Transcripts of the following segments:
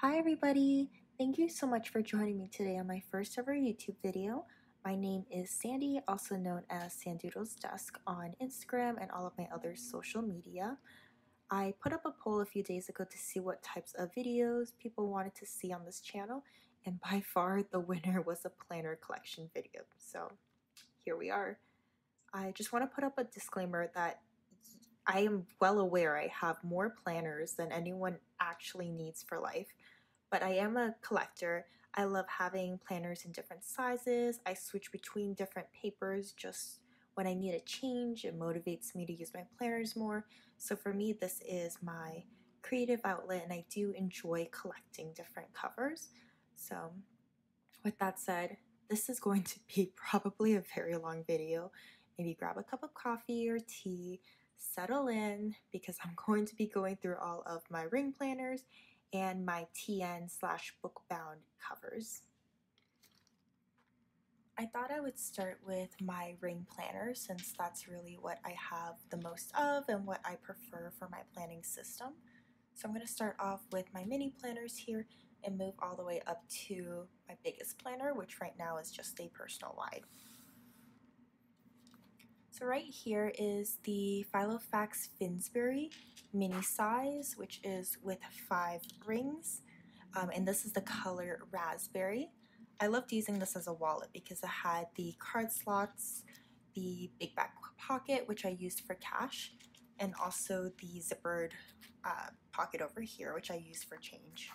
Hi everybody! Thank you so much for joining me today on my first ever YouTube video. My name is Sandy, also known as Sandoodle's Desk on Instagram and all of my other social media. I put up a poll a few days ago to see what types of videos people wanted to see on this channel, and by far the winner was a planner collection video. So here we are. I just want to put up a disclaimer that I am well aware I have more planners than anyone actually needs for life, but I am a collector. I love having planners in different sizes. I switch between different papers just when I need a change. It motivates me to use my planners more. So for me, this is my creative outlet, and I do enjoy collecting different covers. So with that said, this is going to be probably a very long video. Maybe grab a cup of coffee or tea, settle in, because I'm going to be going through all of my ring planners and my TN/bookbound covers. I thought I would start with my ring planner since that's really what I have the most of and what I prefer for my planning system. So I'm going to start off with my mini planners here and move all the way up to my biggest planner, which right now is just a personal wide. So right here is the Filofax Finsbury mini size, which is with 5 rings, and this is the color raspberry. I loved using this as a wallet because it had the card slots, the big back pocket, which I used for cash, and also the zippered pocket over here, which I used for change.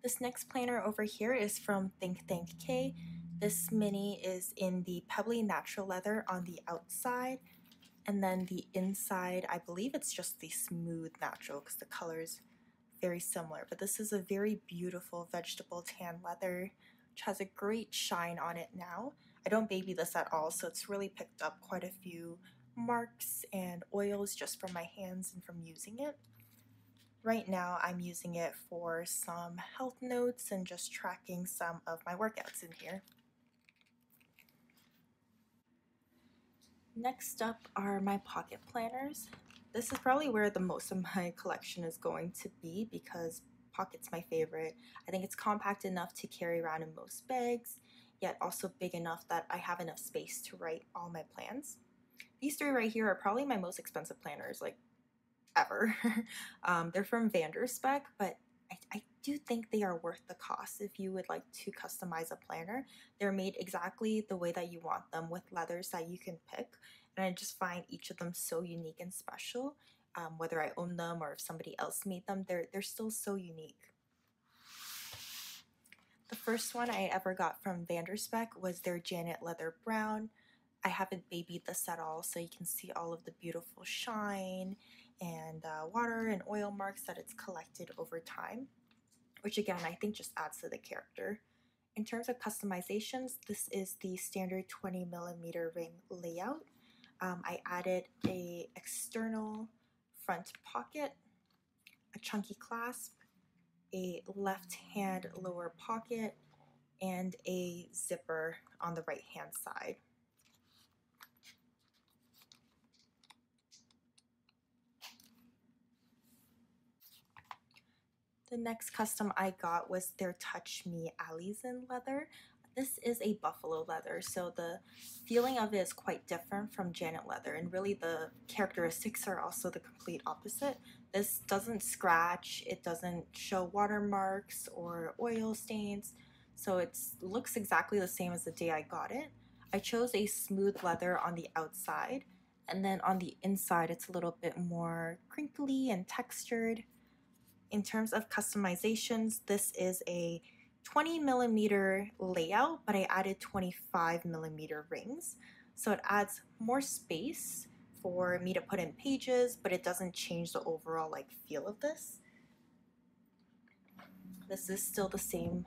This next planner over here is from thinkthankay. This mini is in the Pebbly Natural leather on the outside, and then the inside, I believe it's just the smooth natural because the color is very similar, but this is a very beautiful vegetable tan leather, which has a great shine on it now. I don't baby this at all, so it's really picked up quite a few marks and oils just from my hands and from using it. Right now I'm using it for some health notes and just tracking some of my workouts in here. Next up are my pocket planners. This is probably where the most of my collection is going to be because pocket's my favorite. I think it's compact enough to carry around in most bags, yet also big enough that I have enough space to write all my plans. These 3 right here are probably my most expensive planners, like, ever. They're from Spek, but I do think they are worth the cost if you would like to customize a planner. They're made exactly the way that you want them with leathers that you can pick, and I just find each of them so unique and special. Whether I own them or if somebody else made them, they're still so unique. The first one I ever got from Spek was their Janet Leather Brown. I haven't babied this at all, so you can see all of the beautiful shine and water and oil marks that it's collected over time, which again I think just adds to the character. In terms of customizations, this is the standard 20mm ring layout. I added an external front pocket, a chunky clasp, a left hand lower pocket, and a zipper on the right hand side. The next custom I got was their TM Alezan leather. This is a buffalo leather, so the feeling of it is quite different from Janet Leather, and really the characteristics are also the complete opposite. This doesn't scratch, it doesn't show watermarks or oil stains, so it looks exactly the same as the day I got it. I chose a smooth leather on the outside, and then on the inside it's a little bit more crinkly and textured. In terms of customizations, this is a 20mm layout, but I added 25mm rings. So it adds more space for me to put in pages, but it doesn't change the overall feel of this. This is still the same,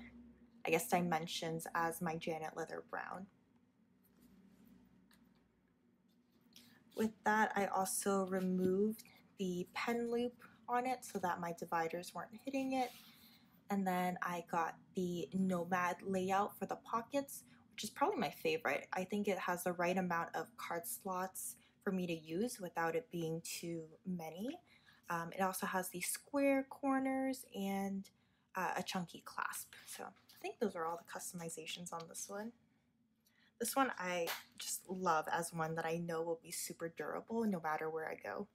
I guess, dimensions as my Janet Leather Brown. With that, I also removed the pen loop on it so that my dividers weren't hitting it. And then I got the Nomad layout for the pockets, which is probably my favorite. I think it has the right amount of card slots for me to use without it being too many. It also has these square corners and a chunky clasp. So I think those are all the customizations on this one. This one I just love as one that I know will be super durable no matter where I go.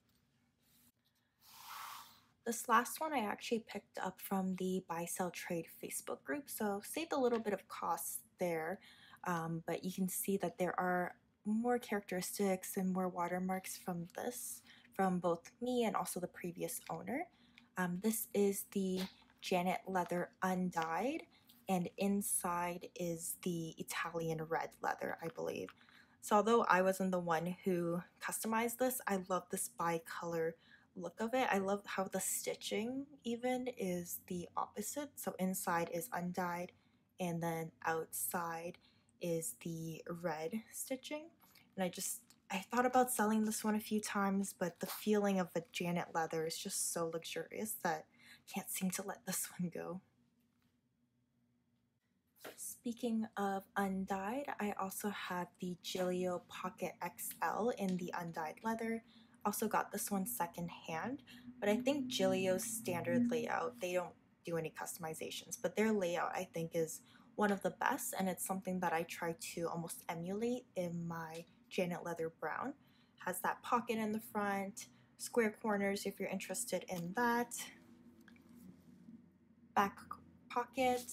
This last one I actually picked up from the Buy Sell Trade Facebook group, so saved a little bit of costs there, but you can see that there are more characteristics and more watermarks from this, from both me and also the previous owner. This is the Janet Leather Undyed, and inside is the Italian red leather, I believe. So although I wasn't the one who customized this, I love this bi-color look of it. I love how the stitching even is the opposite. So inside is undyed and then outside is the red stitching. And I thought about selling this one a few times, but the feeling of the Janet leather is just so luxurious that I can't seem to let this one go. Speaking of undyed, I also have the Gillio Pocket XL in the undyed leather. Also got this one secondhand, but I think Gillio's standard layout, they don't do any customizations, but their layout I think is one of the best, and it's something that I try to almost emulate in my Janet Leather Brown. Has that pocket in the front, square corners if you're interested in that, back pocket,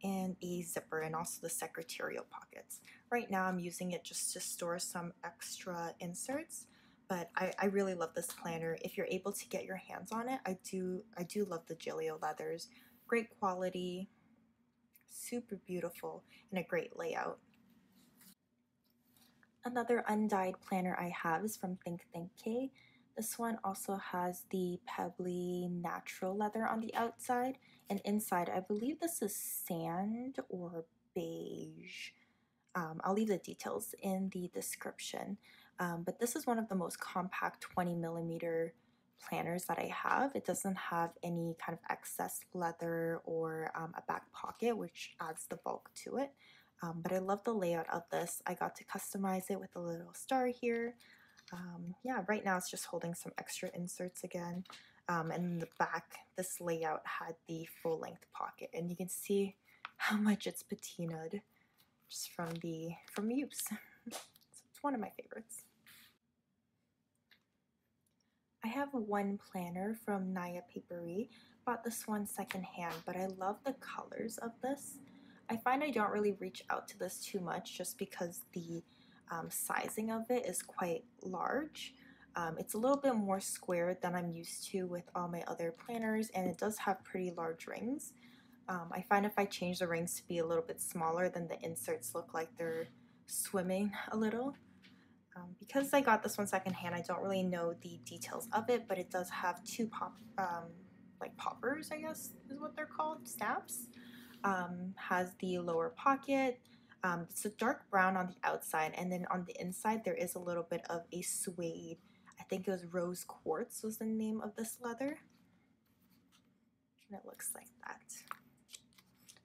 and a zipper, and also the secretarial pockets. Right now I'm using it just to store some extra inserts, but I really love this planner. If you're able to get your hands on it, I do love the Gillio leathers. Great quality, super beautiful, and a great layout. Another undyed planner I have is from thinkthankay. This one also has the Pebbly Natural leather on the outside, and inside I believe this is sand or beige. I'll leave the details in the description, but this is one of the most compact 20mm planners that I have. It doesn't have any kind of excess leather or a back pocket, which adds the bulk to it. But I love the layout of this. I got to customize it with a little star here. Yeah, right now it's just holding some extra inserts again. And in the back, this layout had the full-length pocket, and you can see how much it's patinaed just from use. So it's one of my favorites. I have one planner from Naya Paperie. Bought this one secondhand, but I love the colors of this. I find I don't really reach out to this too much just because the sizing of it is quite large. It's a little bit more square than I'm used to with all my other planners, and it does have pretty large rings. I find if I change the rings to be a little bit smaller, then the inserts look like they're swimming a little. Because I got this one secondhand, I don't really know the details of it, but it does have two like poppers, I guess is what they're called, snaps. Has the lower pocket. It's a dark brown on the outside, and then on the inside there is a little bit of a suede. I think it was rose quartz was the name of this leather. And it looks like that.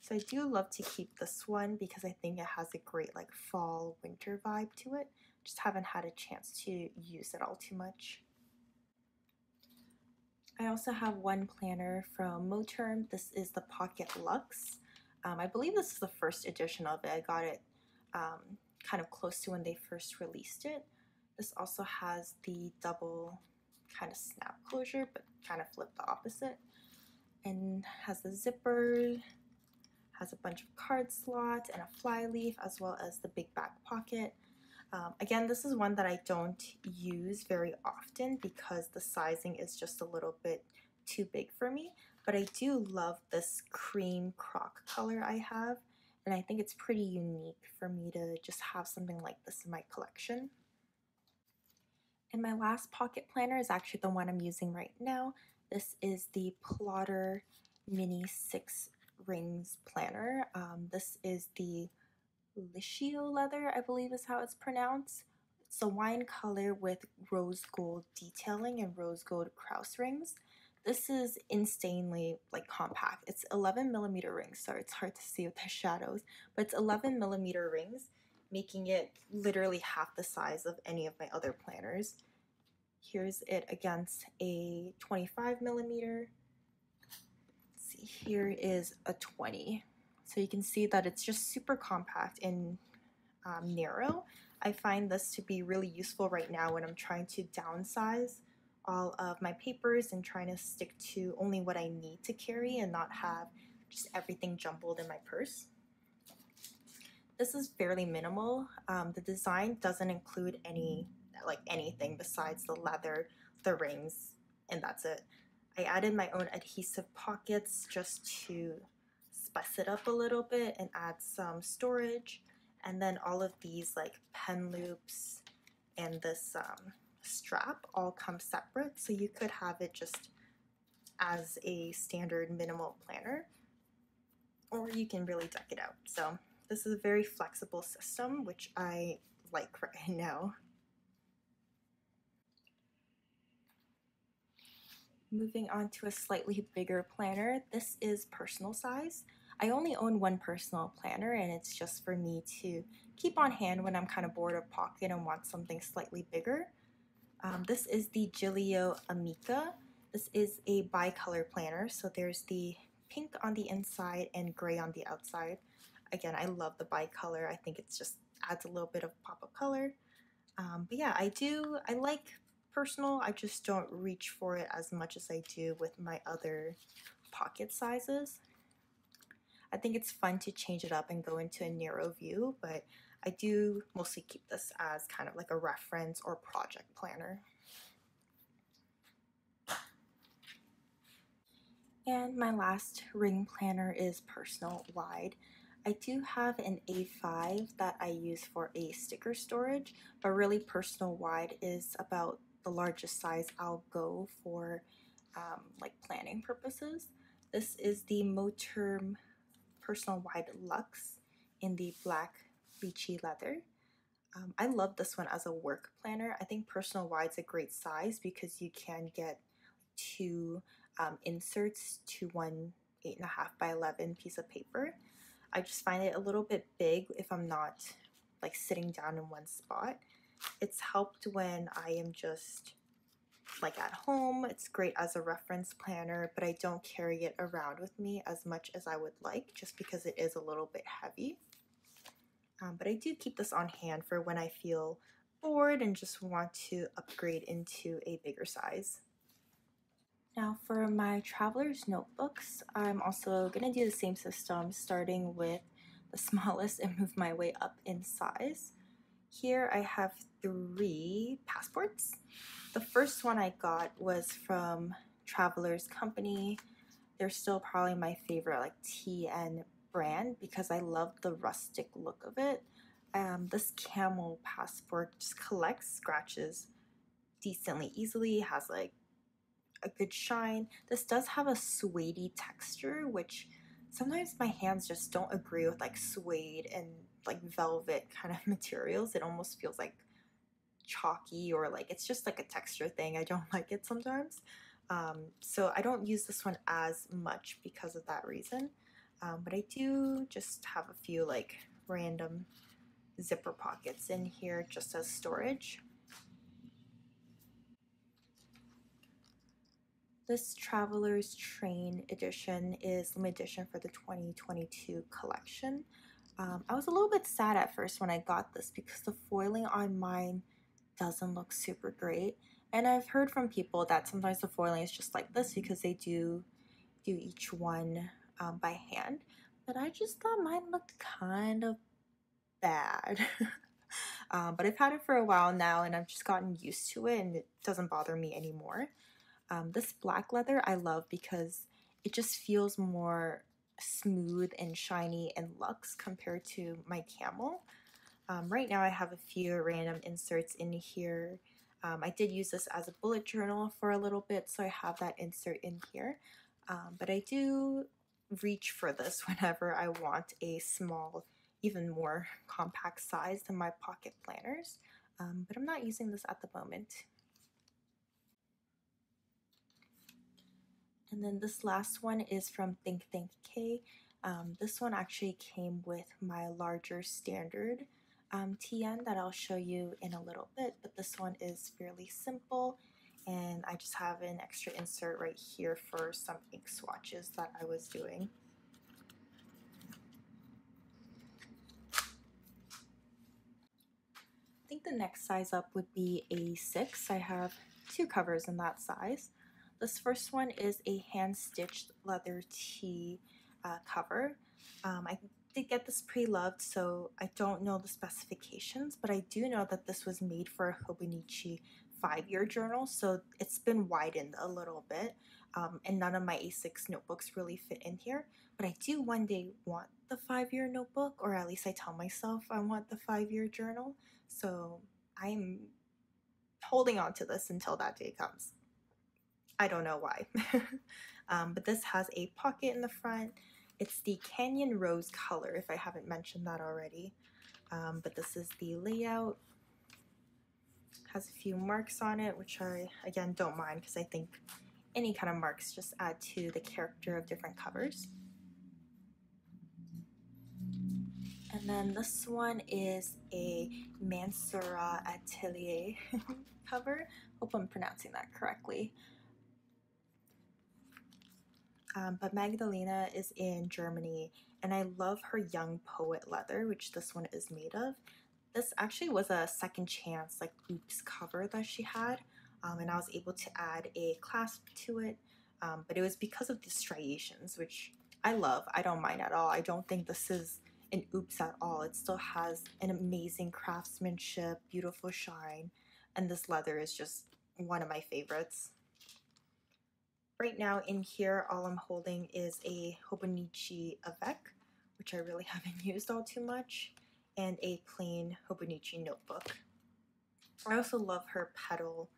So I do love to keep this one because I think it has a great like fall winter vibe to it. Just haven't had a chance to use it all too much. I also have one planner from Moterm. This is the Pocket Luxe. I believe this is the first edition of it. I got it kind of close to when they first released it. This also has the double kind of snap closure, but kind of flip the opposite. And has the zipper, has a bunch of card slots and a fly leaf, as well as the big back pocket. Again, this is one that I don't use very often because the sizing is just a little bit too big for me, but I do love this cream croc color I have, and I think it's pretty unique for me to just have something like this in my collection. And my last pocket planner is actually the one I'm using right now. This is the Plotter Mini 6 Rings Planner. This is the Liscio leather, I believe is how it's pronounced. It's a wine color with rose gold detailing and rose gold Krause rings. This is insanely like compact. It's 11mm rings, so it's hard to see with the shadows, but it's 11mm rings, making it literally half the size of any of my other planners. Here's it against a 25 millimeter. Let's see, here is a 20. So you can see that it's just super compact and narrow. I find this to be really useful right now when I'm trying to downsize all of my papers and trying to stick to only what I need to carry and not have just everything jumbled in my purse. This is fairly minimal. The design doesn't include anything besides the leather, the rings, and that's it. I added my own adhesive pockets just to spice it up a little bit and add some storage. And then all of these like pen loops and this strap all come separate, so you could have it just as a standard minimal planner, or you can really deck it out. So this is a very flexible system, which I like right now. Moving on to a slightly bigger planner. This is personal size. I only own one personal planner, and it's just for me to keep on hand when I'm kind of bored of pocket and want something slightly bigger. This is the Gillio Amica. This is a bicolor planner, so there's the pink on the inside and gray on the outside. Again, I love the bicolor. I think it just adds a little bit of pop of color. But yeah, I like personal. I just don't reach for it as much as I do with my other pocket sizes. I think it's fun to change it up and go into a narrow view, but I do mostly keep this as kind of like a reference or project planner. And my last ring planner is personal wide. I do have an A5 that I use for a sticker storage, but really personal wide is about the largest size I'll go for like planning purposes. This is the Moterm personal wide Luxe in the black Litchi leather. I love this one as a work planner. I think personal wide's a great size because you can get two inserts to one 8.5 by 11 piece of paper. I just find it a little bit big if I'm not like sitting down in one spot. It's helped when I am just like at home. It's great as a reference planner, but I don't carry it around with me as much as I would like just because it is a little bit heavy. But I do keep this on hand for when I feel bored and just want to upgrade into a bigger size. Now for my traveler's notebooks, I'm also going to do the same system, starting with the smallest and move my way up in size. Here I have 3 passports. The first one I got was from Traveler's Company. They're still probably my favorite like TN brand because I love the rustic look of it. This Camel passport just collects scratches decently easily, has like a good shine. This does have a suede texture, which sometimes my hands just don't agree with like suede and like velvet kind of materials. It almost feels like chalky, or like it's just like a texture thing. I don't like it sometimes. So I don't use this one as much because of that reason. But I do just have a few like random zipper pockets in here just as storage. This Traveler's Train edition is limited edition for the 2022 collection. I was a little bit sad at first when I got this because the foiling on mine doesn't look super great. And I've heard from people that sometimes the foiling is just like this because they do each one by hand. But I just thought mine looked kind of bad. But I've had it for a while now and I've just gotten used to it and it doesn't bother me anymore. This black leather I love because it just feels more smooth and shiny and luxe compared to my Camel. Right now I have a few random inserts in here. I did use this as a bullet journal for a little bit, so I have that insert in here. But I do reach for this whenever I want a small, even more compact size than my pocket planners. But I'm not using this at the moment. And then this last one is from thinkthankay. This one actually came with my larger standard TN that I'll show you in a little bit, but this one is fairly simple, and I just have an extra insert right here for some ink swatches that I was doing. I think the next size up would be A6. I have two covers in that size. This first one is a HandStitchedLeatherT cover. I did get this pre-loved, so I don't know the specifications, but I do know that this was made for a Hobonichi 5-year journal, so it's been widened a little bit, and none of my A6 notebooks really fit in here, but I do one day want the 5-year notebook, or at least I tell myself I want the 5-year journal, so I'm holding on to this until that day comes. I don't know why. But this has a pocket in the front. It's the Canyon Rose color, if I haven't mentioned that already. But this is the layout. Has a few marks on it, which I, again, don't mind because I think any kind of marks just add to the character of different covers. And then this one is a Mansorah Atelier cover. Hope I'm pronouncing that correctly. But Magdalena is in Germany, and I love her young poet leather, which this one is made of. This actually was a second chance, like oops cover that she had, and I was able to add a clasp to it, but it was because of the striations, which I love. I don't mind at all. I don't think this is an oops at all. It still has an amazing craftsmanship, beautiful shine, and this leather is just one of my favorites. Right now in here, all I'm holding is a Hobonichi Avec, which I really haven't used all too much, and a plain Hobonichi notebook. I also love her petal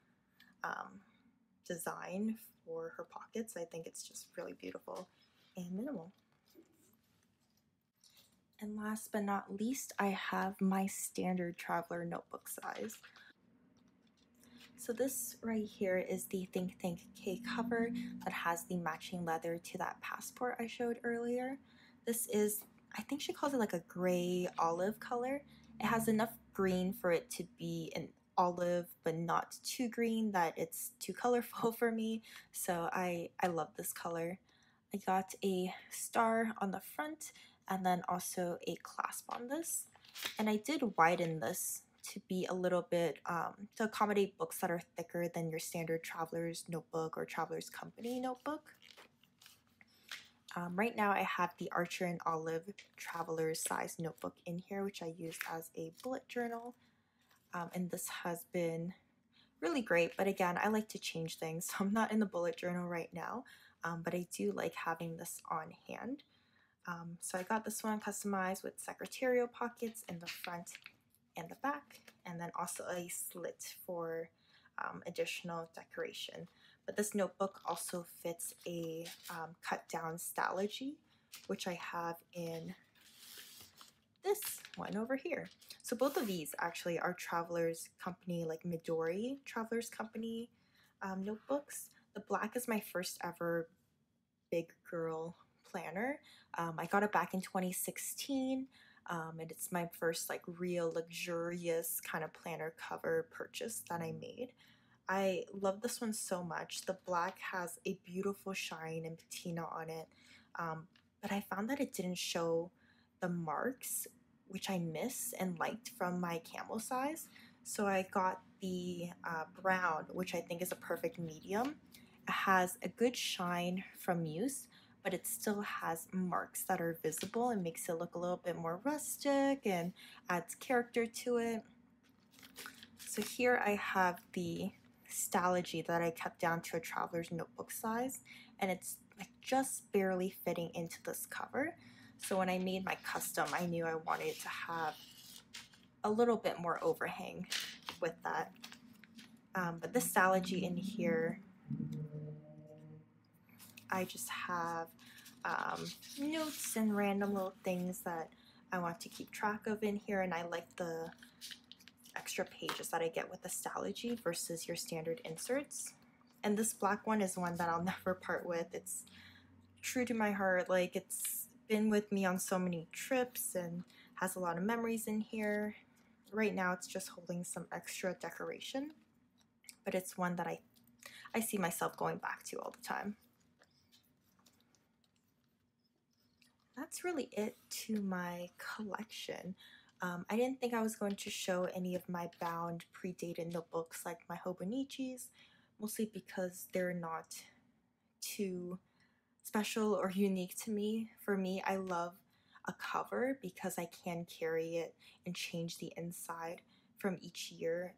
design for her pockets. I think it's just really beautiful and minimal. And last but not least, I have my standard traveler notebook size. So this right here is the thinkthankay cover that has the matching leather to that passport I showed earlier. This is, I think she calls it like a gray olive color. It has enough green for it to be an olive, but not too green that it's too colorful for me. So I love this color. I got a star on the front and then also a clasp on this. And I did widen this to be a little bit, to accommodate books that are thicker than your standard traveler's notebook or traveler's company notebook. Right now I have the Archer and Olive traveler's size notebook in here, which I used as a bullet journal. And this has been really great, but again, I like to change things, so I'm not in the bullet journal right now, but I do like having this on hand. So I got this one customized with secretarial pockets in the front and the back, and then also a slit for additional decoration. But this notebook also fits a cut down Stalogy, which I have in this one over here. So both of these actually are Traveler's Company, like Midori Traveler's Company notebooks. The black is my first ever big girl planner. I got it back in 2016. And it's my first like real luxurious kind of planner cover purchase that I made. I love this one so much. The black has a beautiful shine and patina on it, but I found that it didn't show the marks, which I miss and liked from my Camel size. So I got the brown, which I think is a perfect medium. It has a good shine from use, but it still has marks that are visible and makes it look a little bit more rustic and adds character to it. So here I have the Stalogy that I cut down to a traveler's notebook size, and it's like just barely fitting into this cover. So when I made my custom, I knew I wanted to have a little bit more overhang with that. But this Stalogy in here, I just have notes and random little things that I want to keep track of in here, and I like the extra pages that I get with the Stalogy versus your standard inserts. And this black one is one that I'll never part with. It's true to my heart. Like, it's been with me on so many trips and has a lot of memories in here. Right now it's just holding some extra decoration, but it's one that I see myself going back to all the time. That's really it to my collection. I didn't think I was going to show any of my bound predated notebooks like my Hobonichis, mostly because they're not too special or unique to me. For me, I love a cover because I can carry it and change the inside from each year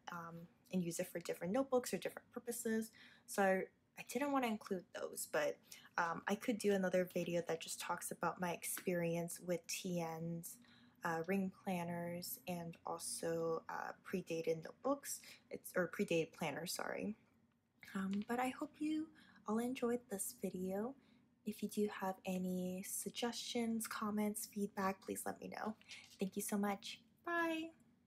and use it for different notebooks or different purposes. So I didn't want to include those, but I could do another video that just talks about my experience with TNs, ring planners, and also predated notebooks. Or predated planners, sorry. But I hope you all enjoyed this video. If you do have any suggestions, comments, feedback, please let me know. Thank you so much. Bye!